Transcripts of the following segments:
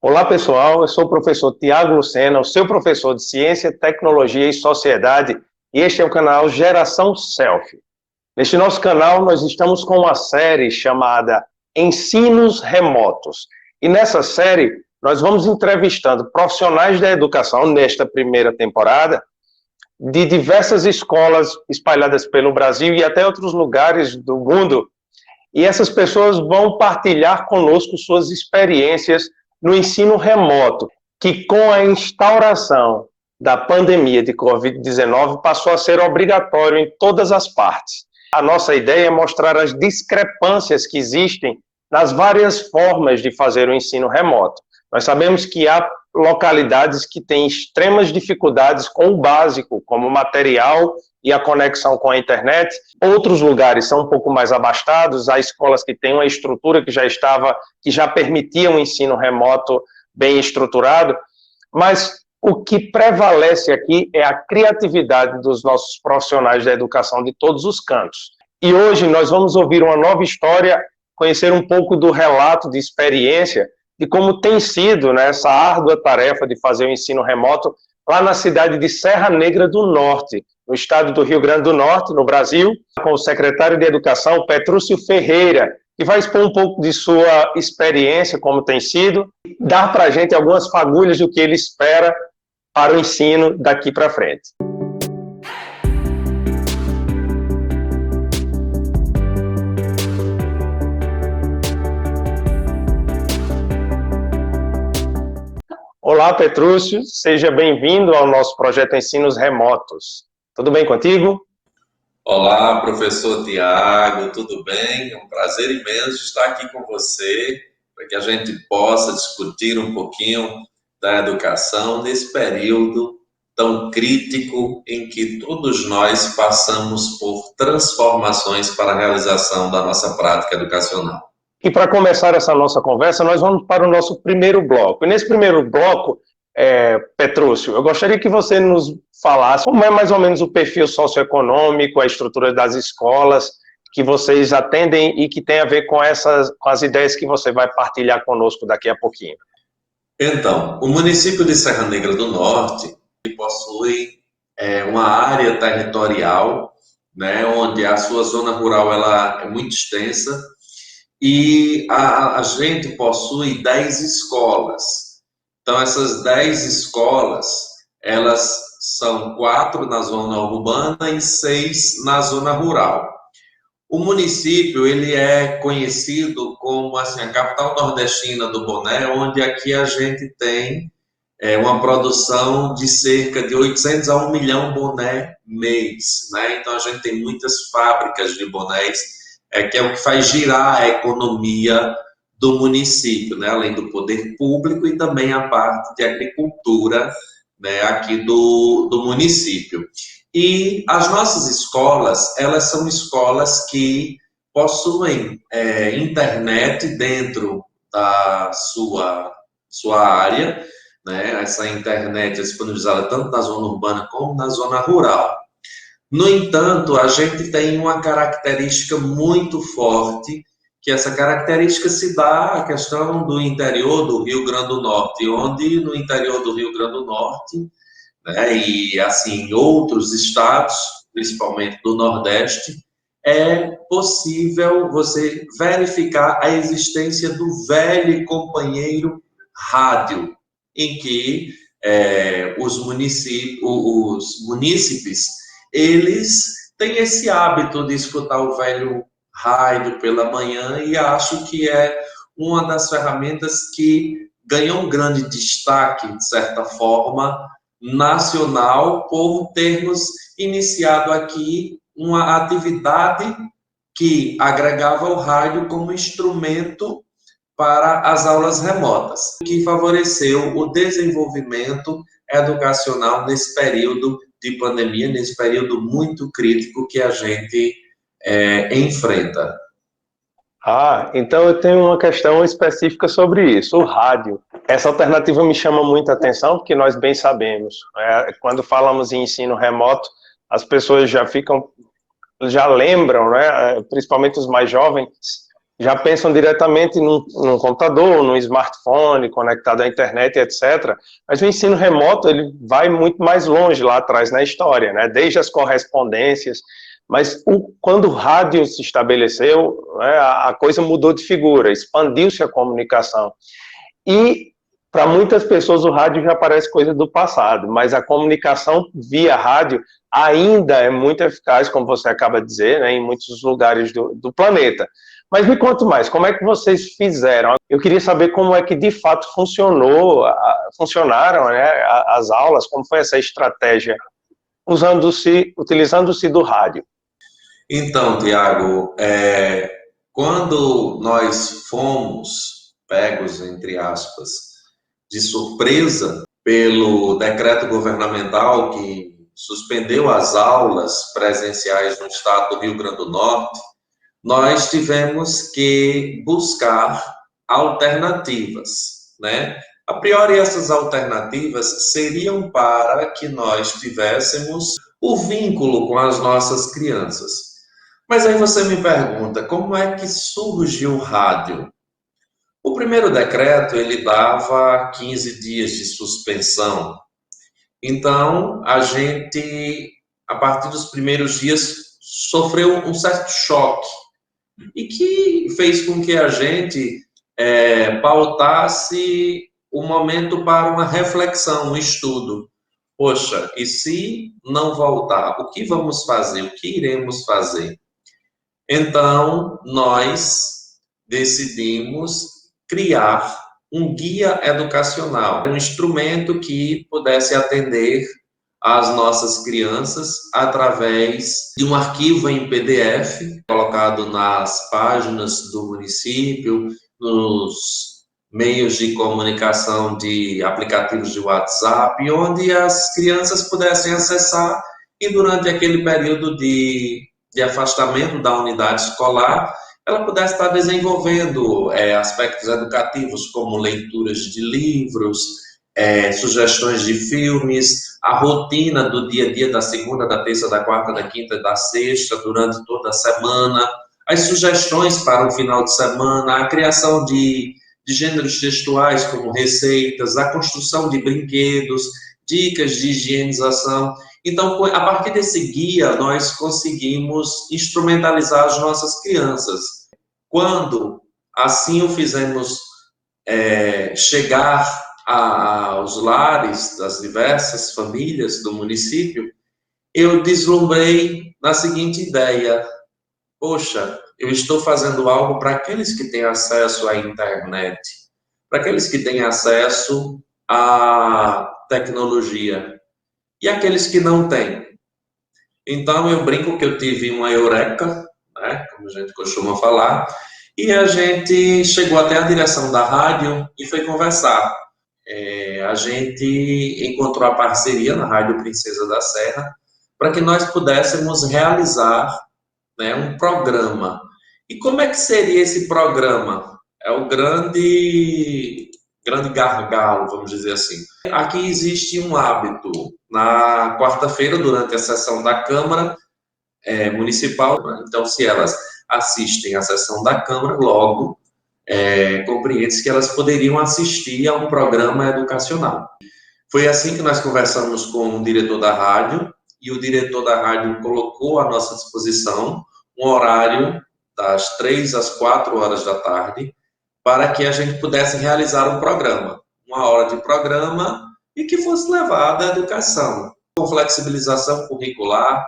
Olá, pessoal. Eu sou o professor Tiago Lucena, o seu professor de Ciência, Tecnologia e Sociedade, e este é o canal Geração Selfie. Neste nosso canal, nós estamos com uma série chamada Ensinos Remotos. E nessa série, nós vamos entrevistando profissionais da educação, nesta primeira temporada, de diversas escolas espalhadas pelo Brasil e até outros lugares do mundo. E essas pessoas vão partilhar conosco suas experiências no ensino remoto, que com a instauração da pandemia de Covid-19 passou a ser obrigatório em todas as partes. A nossa ideia é mostrar as discrepâncias que existem nas várias formas de fazer o ensino remoto. Nós sabemos que há localidades que têm extremas dificuldades com o básico, como material e a conexão com a internet. Outros lugares são um pouco mais abastados, há escolas que têm uma estrutura que já permitia um ensino remoto bem estruturado, mas o que prevalece aqui é a criatividade dos nossos profissionais da educação de todos os cantos. E hoje nós vamos ouvir uma nova história, conhecer um pouco do relato de experiência de como tem sido, né, essa árdua tarefa de fazer o ensino remoto lá na cidade de Serra Negra do Norte, no estado do Rio Grande do Norte, no Brasil, com o secretário de Educação, Petrúcio Ferreira, que vai expor um pouco de sua experiência, como tem sido, dar para a gente algumas fagulhas do que ele espera para o ensino daqui para frente. Olá, Petrúcio, seja bem-vindo ao nosso projeto Ensinos Remotos. Tudo bem contigo? Olá, professor Tiago, tudo bem? É um prazer imenso estar aqui com você, para que a gente possa discutir um pouquinho da educação nesse período tão crítico em que todos nós passamos por transformações para a realização da nossa prática educacional. E para começar essa nossa conversa, nós vamos para o nosso primeiro bloco. E nesse primeiro bloco, Petrúcio, eu gostaria que você nos falasse como é mais ou menos o perfil socioeconômico, a estrutura das escolas que vocês atendem e que tem a ver com as ideias que você vai partilhar conosco daqui a pouquinho. Então, o município de Serra Negra do Norte possui uma área territorial, né, onde a sua zona rural ela é muito extensa, e a gente possui 10 escolas. Então, essas 10 escolas, elas são 4 na zona urbana e 6 na zona rural. O município, ele é conhecido como assim, a capital nordestina do boné, onde aqui a gente tem uma produção de cerca de 800 a 1 milhão boné mês, né? Então, a gente tem muitas fábricas de bonés, que é o que faz girar a economia do município, né? Além do poder público e também a parte de agricultura, né, aqui do município. E as nossas escolas, elas são escolas que possuem internet dentro da sua área, né? Essa internet é disponibilizada tanto na zona urbana como na zona rural. No entanto, a gente tem uma característica muito forte, que essa característica se dá à questão do interior do Rio Grande do Norte, onde no interior do Rio Grande do Norte, né, e assim em outros estados, principalmente do Nordeste, é possível você verificar a existência do velho e companheiro rádio, em que os munícipes, eles têm esse hábito de escutar o velho rádio pela manhã, e acho que é uma das ferramentas que ganhou um grande destaque, de certa forma, nacional, por termos iniciado aqui uma atividade que agregava o rádio como instrumento para as aulas remotas, que favoreceu o desenvolvimento educacional nesse período de pandemia, nesse período muito crítico que a gente enfrenta. Então eu tenho uma questão específica sobre isso, o rádio. Essa alternativa me chama muita atenção, porque nós bem sabemos, quando falamos em ensino remoto, as pessoas já lembram, né, principalmente os mais jovens, já pensam diretamente num computador, num smartphone, conectado à internet, etc. Mas o ensino remoto, ele vai muito mais longe lá atrás na história, né? Desde as correspondências, mas quando o rádio se estabeleceu, né, a coisa mudou de figura, expandiu-se a comunicação. E para muitas pessoas o rádio já parece coisa do passado, mas a comunicação via rádio ainda é muito eficaz, como você acaba de dizer, né, em muitos lugares do planeta. Mas me conta mais, como é que vocês fizeram? Eu queria saber como é que de fato funcionaram, né, as aulas, como foi essa estratégia, utilizando-se do rádio. Então, Tiago, quando nós fomos pegos, entre aspas, de surpresa pelo decreto governamental que suspendeu as aulas presenciais no estado do Rio Grande do Norte, nós tivemos que buscar alternativas, né? A priori, essas alternativas seriam para que nós tivéssemos o vínculo com as nossas crianças. Mas aí você me pergunta, como é que surge o rádio? O primeiro decreto, ele dava 15 dias de suspensão. Então, a gente, a partir dos primeiros dias, sofreu um certo choque e que fez com que a gente pautasse o momento para uma reflexão, um estudo. Poxa, e se não voltar, o que vamos fazer? O que iremos fazer? Então, nós decidimos criar um guia educacional, um instrumento que pudesse atender às nossas crianças através de um arquivo em PDF, colocado nas páginas do município, nos meios de comunicação de aplicativos de WhatsApp, onde as crianças pudessem acessar e durante aquele período de afastamento da unidade escolar, ela pudesse estar desenvolvendo aspectos educativos, como leituras de livros, sugestões de filmes, a rotina do dia a dia da segunda, da terça, da quarta, da quinta e da sexta, durante toda a semana, as sugestões para o final de semana, a criação de gêneros textuais, como receitas, a construção de brinquedos, dicas de higienização. Então, a partir desse guia, nós conseguimos instrumentalizar as nossas crianças. Quando assim o fizemos chegar aos lares das diversas famílias do município, eu deslumbrei na seguinte ideia: poxa, eu estou fazendo algo para aqueles que têm acesso à internet, para aqueles que têm acesso à tecnologia, e aqueles que não têm. Então, eu brinco que eu tive uma eureka, né, como a gente costuma falar, e a gente chegou até a direção da rádio e foi conversar. A gente encontrou a parceria na Rádio Princesa da Serra para que nós pudéssemos realizar, né, um programa. E como é que seria esse programa? É o grande gargalo, vamos dizer assim. Aqui existe um hábito. Na quarta-feira, durante a sessão da Câmara Municipal, então, se elas assistem à sessão da Câmara, logo compreende-se que elas poderiam assistir a um programa educacional. Foi assim que nós conversamos com o diretor da rádio, e o diretor da rádio colocou à nossa disposição um horário das 3 às 4 horas da tarde, para que a gente pudesse realizar um programa, uma hora de programa, e que fosse levada à educação, com flexibilização curricular,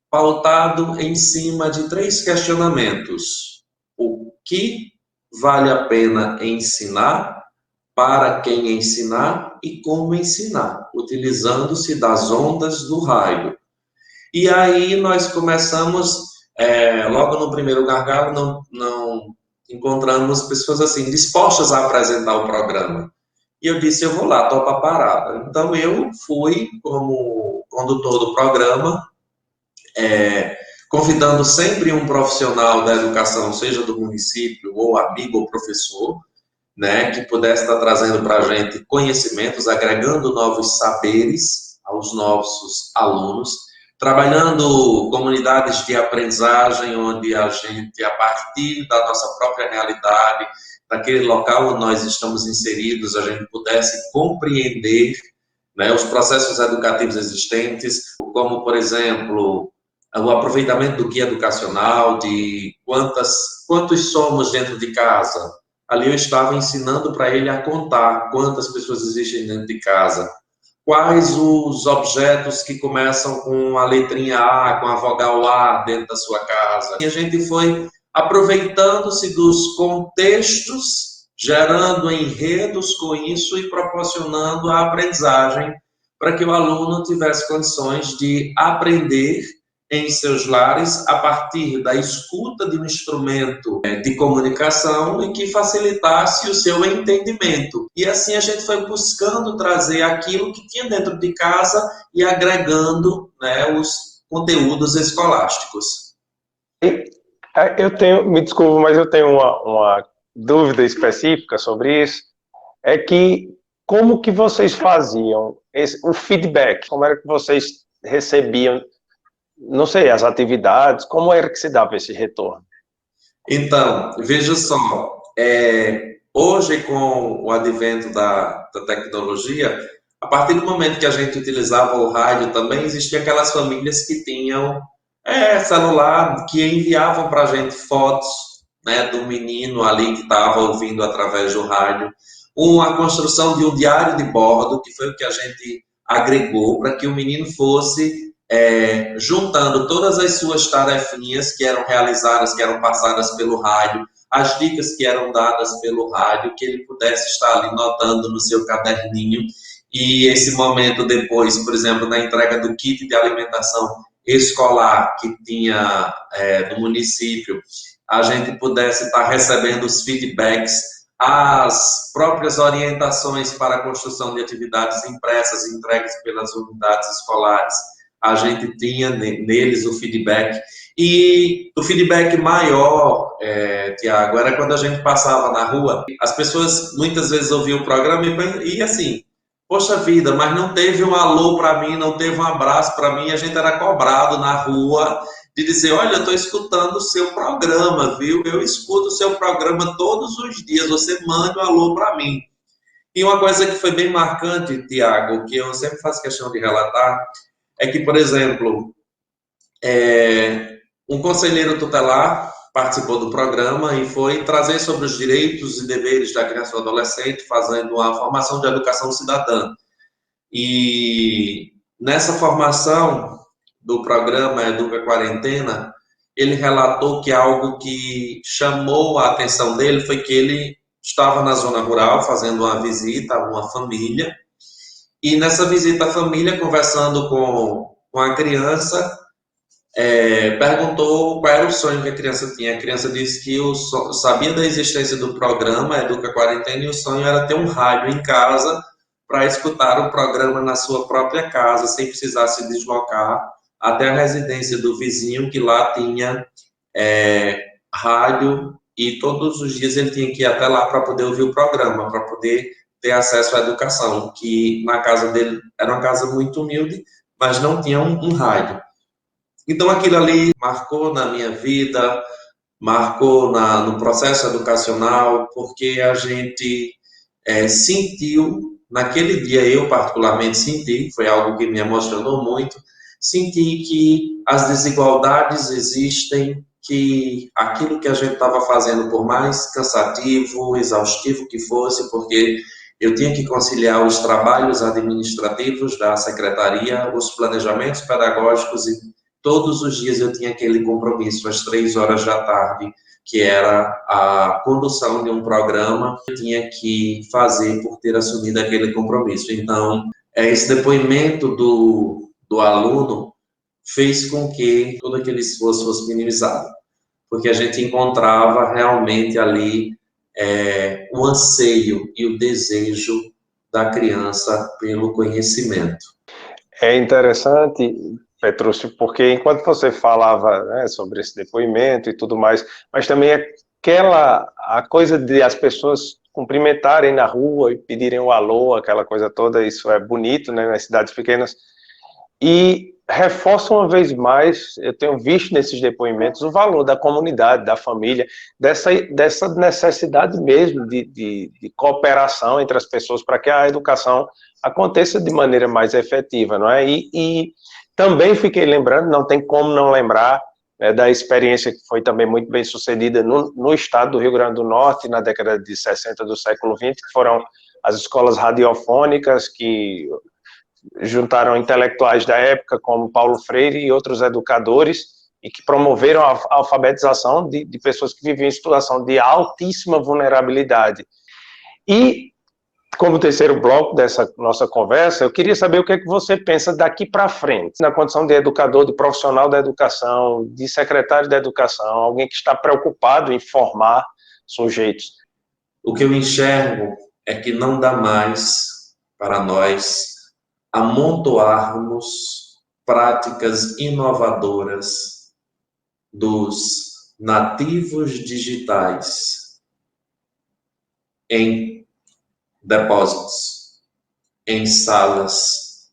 pautado em cima de 3 questionamentos: o que vale a pena ensinar, para quem ensinar e como ensinar, utilizando-se das ondas do raio. E aí nós começamos, logo no primeiro gargalo, não encontramos pessoas assim, dispostas a apresentar o programa. E eu disse, eu vou lá, topa a parada. Então eu fui como condutor do programa, convidando sempre um profissional da educação, seja do município, ou amigo ou professor, né, que pudesse estar trazendo para a gente conhecimentos, agregando novos saberes aos nossos alunos, trabalhando comunidades de aprendizagem, onde a gente, a partir da nossa própria realidade, daquele local onde nós estamos inseridos, a gente pudesse compreender, né, os processos educativos existentes, como, por exemplo, o aproveitamento do guia educacional, de quantos somos dentro de casa. Ali eu estava ensinando para ele a contar quantas pessoas existem dentro de casa, quais os objetos que começam com a letrinha A, com a vogal A dentro da sua casa. E a gente foi aproveitando-se dos contextos, gerando enredos com isso e proporcionando a aprendizagem para que o aluno tivesse condições de aprender em seus lares a partir da escuta de um instrumento de comunicação e que facilitasse o seu entendimento. E assim a gente foi buscando trazer aquilo que tinha dentro de casa e agregando, né, os conteúdos escolásticos. Eu tenho, me desculpe, mas eu tenho uma dúvida específica sobre isso, é que como que vocês faziam o feedback? Como era que vocês recebiam, não sei, as atividades, como era que se dava esse retorno? Então, veja só, hoje com o advento da tecnologia, a partir do momento que a gente utilizava o rádio também, existiam aquelas famílias que tinham celular, que enviavam para a gente fotos, né, do menino ali que estava ouvindo através do rádio, uma construção de um diário de bordo, que foi o que a gente agregou para que o menino fosse juntando todas as suas tarefinhas que eram realizadas, que eram passadas pelo rádio, as dicas que eram dadas pelo rádio, que ele pudesse estar ali notando no seu caderninho, e esse momento depois, por exemplo, na entrega do kit de alimentação escolar que tinha do município, a gente pudesse estar recebendo os feedbacks, as próprias orientações para a construção de atividades impressas entregues pelas unidades escolares, a gente tinha neles o feedback. E o feedback maior, Tiago, era quando a gente passava na rua, as pessoas muitas vezes ouviam o programa e assim, poxa vida, mas não teve um alô para mim, não teve um abraço para mim, a gente era cobrado na rua de dizer, olha, eu estou escutando o seu programa, viu? Eu escuto o seu programa todos os dias, você manda um alô para mim. E uma coisa que foi bem marcante, Tiago, que eu sempre faço questão de relatar, é que, por exemplo, um conselheiro tutelar participou do programa e foi trazer sobre os direitos e deveres da criança ou adolescente, fazendo uma formação de educação cidadã. E nessa formação do programa Educa Quarentena, ele relatou que algo que chamou a atenção dele foi que ele estava na zona rural fazendo uma visita a uma família, e nessa visita à família, conversando com a criança, perguntou qual era o sonho que a criança tinha. A criança disse que sabia da existência do programa Educa Quarentena e o sonho era ter um rádio em casa para escutar o programa na sua própria casa, sem precisar se deslocar até a residência do vizinho, que lá tinha rádio, e todos os dias ele tinha que ir até lá para poder ouvir o programa, para poder ter acesso à educação, que na casa dele era uma casa muito humilde, mas não tinha um rádio. Então aquilo ali marcou na minha vida, marcou no processo educacional, porque a gente sentiu, naquele dia eu particularmente senti, foi algo que me emocionou muito, senti que as desigualdades existem, que aquilo que a gente estava fazendo, por mais cansativo, exaustivo que fosse, porque eu tinha que conciliar os trabalhos administrativos da secretaria, os planejamentos pedagógicos, e todos os dias eu tinha aquele compromisso, às 3 horas da tarde, que era a condução de um programa que eu tinha que fazer por ter assumido aquele compromisso. Então, esse depoimento do aluno fez com que todo aquele esforço fosse minimizado, porque a gente encontrava realmente ali o anseio e o desejo da criança pelo conhecimento. É interessante, Petrúcio, porque enquanto você falava, né, sobre esse depoimento e tudo mais, mas também a coisa de as pessoas cumprimentarem na rua e pedirem um alô, aquela coisa toda, isso é bonito, né, nas cidades pequenas. E reforça uma vez mais, eu tenho visto nesses depoimentos, o valor da comunidade, da família, dessa necessidade mesmo de cooperação entre as pessoas para que a educação aconteça de maneira mais efetiva, não é? E também fiquei lembrando, não tem como não lembrar, né, da experiência que foi também muito bem sucedida no estado do Rio Grande do Norte, na década de 60 do século XX, que foram as escolas radiofônicas que juntaram intelectuais da época, como Paulo Freire e outros educadores, e que promoveram a alfabetização de pessoas que viviam em situação de altíssima vulnerabilidade. E, como terceiro bloco dessa nossa conversa, eu queria saber o que é que você pensa daqui para frente, na condição de educador, de profissional da educação, de secretário da educação, alguém que está preocupado em formar sujeitos. O que eu enxergo é que não dá mais para nós amontoarmos práticas inovadoras dos nativos digitais em depósitos, em salas,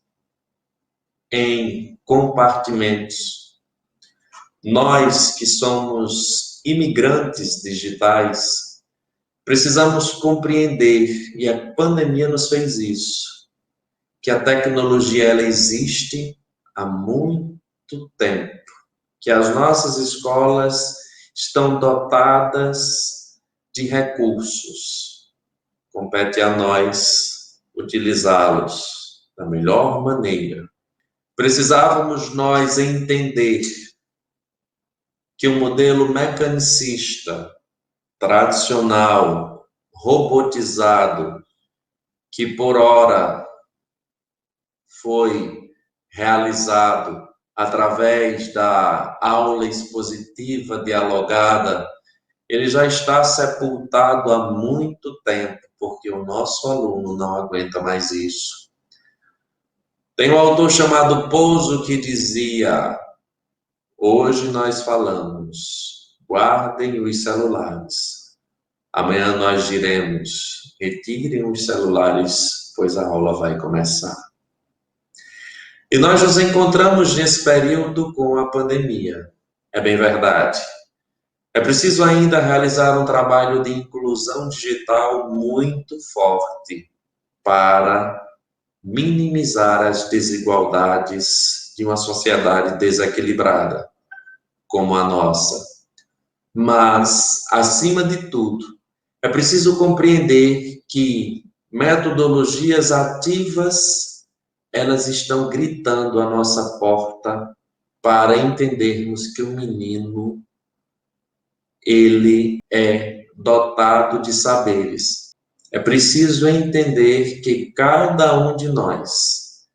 em compartimentos. Nós que somos imigrantes digitais, precisamos compreender, e a pandemia nos fez isso, que a tecnologia ela existe há muito tempo, que as nossas escolas estão dotadas de recursos. Compete a nós utilizá-los da melhor maneira. Precisávamos nós entender que o modelo mecanicista, tradicional, robotizado, que por ora foi realizado através da aula expositiva dialogada, ele já está sepultado há muito tempo, porque o nosso aluno não aguenta mais isso. Tem um autor chamado Pouso que dizia: hoje nós falamos, guardem os celulares. Amanhã nós diremos, retirem os celulares, pois a aula vai começar. E nós nos encontramos nesse período com a pandemia. É bem verdade. É preciso ainda realizar um trabalho de inclusão digital muito forte para minimizar as desigualdades de uma sociedade desequilibrada como a nossa. Mas, acima de tudo, é preciso compreender que metodologias ativas, elas estão gritando à nossa porta para entendermos que o menino, ele é dotado de saberes. É preciso entender que cada um de nós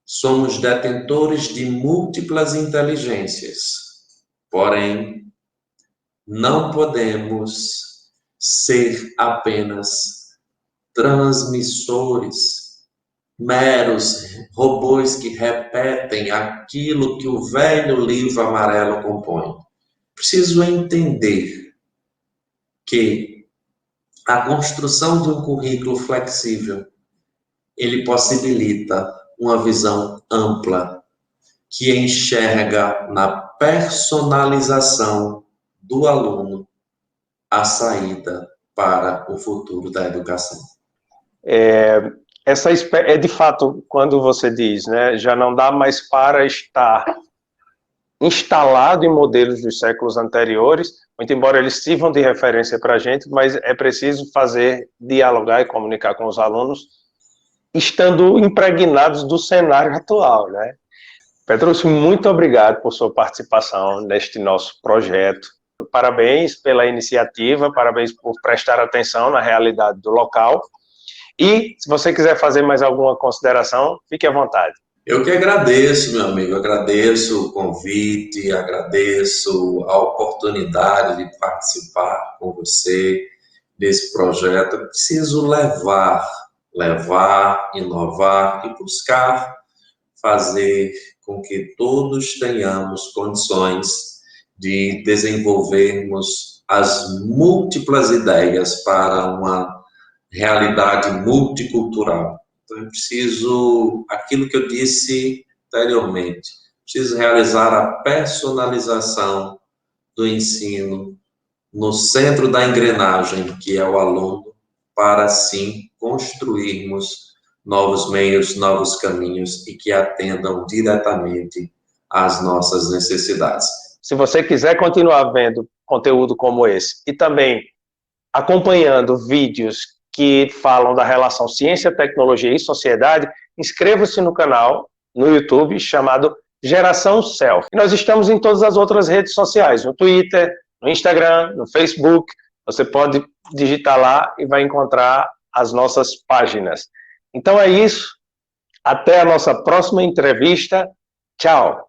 somos detentores de múltiplas inteligências, porém, não podemos ser apenas transmissores, meros robôs que repetem aquilo que o velho livro amarelo compõe. Preciso entender que a construção de um currículo flexível, ele possibilita uma visão ampla, que enxerga na personalização do aluno a saída para o futuro da educação. É de fato, quando você diz, né, já não dá mais para estar instalado em modelos dos séculos anteriores, muito embora eles sirvam de referência para a gente, mas é preciso dialogar e comunicar com os alunos, estando impregnados do cenário atual, né? Petrúcio, muito obrigado por sua participação neste nosso projeto. Parabéns pela iniciativa, parabéns por prestar atenção na realidade do local. E, se você quiser fazer mais alguma consideração, fique à vontade. Eu que agradeço, meu amigo, agradeço o convite, agradeço a oportunidade de participar com você desse projeto. Eu preciso levar, inovar e buscar fazer com que todos tenhamos condições de desenvolvermos as múltiplas ideias para uma realidade multicultural. Então, eu preciso, aquilo que eu disse anteriormente, precisa realizar a personalização do ensino no centro da engrenagem, que é o aluno, para assim construirmos novos meios, novos caminhos e que atendam diretamente às nossas necessidades. Se você quiser continuar vendo conteúdo como esse e também acompanhando vídeos que falam da relação ciência, tecnologia e sociedade, inscreva-se no canal no YouTube chamado Geração Self. Nós estamos em todas as outras redes sociais, no Twitter, no Instagram, no Facebook. Você pode digitar lá e vai encontrar as nossas páginas. Então é isso. Até a nossa próxima entrevista. Tchau!